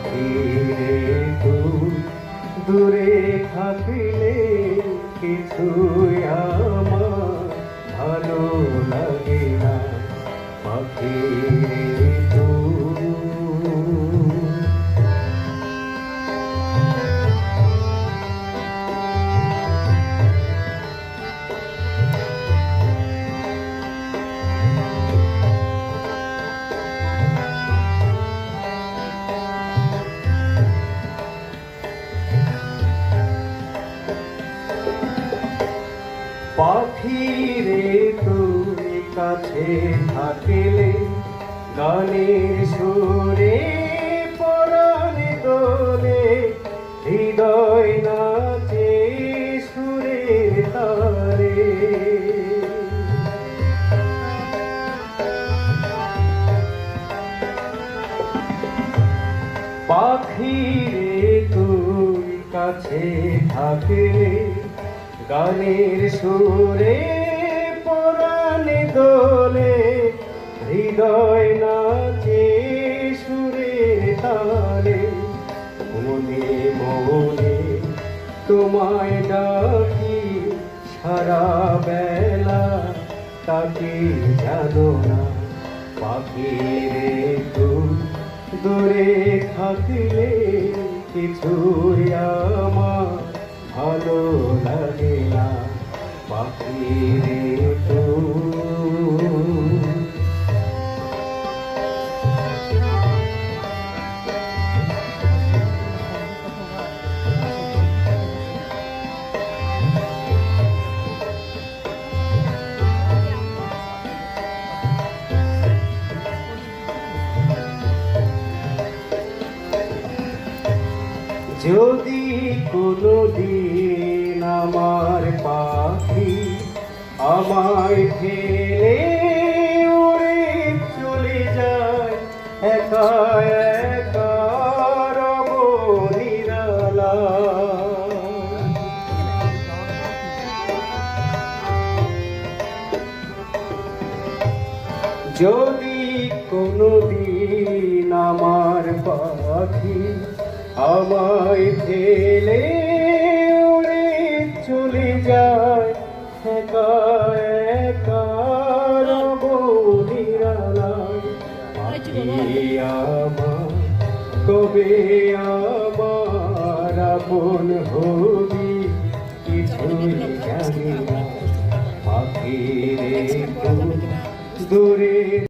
পাখিরে তুই দূরে থাকলে কিছুই আমার ভালো লাগে না। পাখিরে তুই পাখিরে তুই কাছে থাকলে গানের সুরে পরাণে দোলে হৃদয় নাচে সুরে তারে। পাখিরে তুই কাছে থাকলে গানের সুরে পরাণে দোলে হৃদয় নাচে সুরে তালে। মনে মনে তোমায় ডাকি সারা বেলা তাকে জানো না। পাখিরে তুই দূরে থাকলে কিছুই আমার ভালো লাগে না। পাখিরে যদি কোনোদিন আমার পাখি আমায় ফেলে উড়ে চলে যায়, একা একা রব নিরালায়। যদি কোনোদিন আমার পাখি আমায় ফেলে উড়ে চলে যায়, একা একা রব নিরালায়। পাখি আমার কবে আমার আপন হবি কিছুই জানি না। পাখিরে তুই দূরে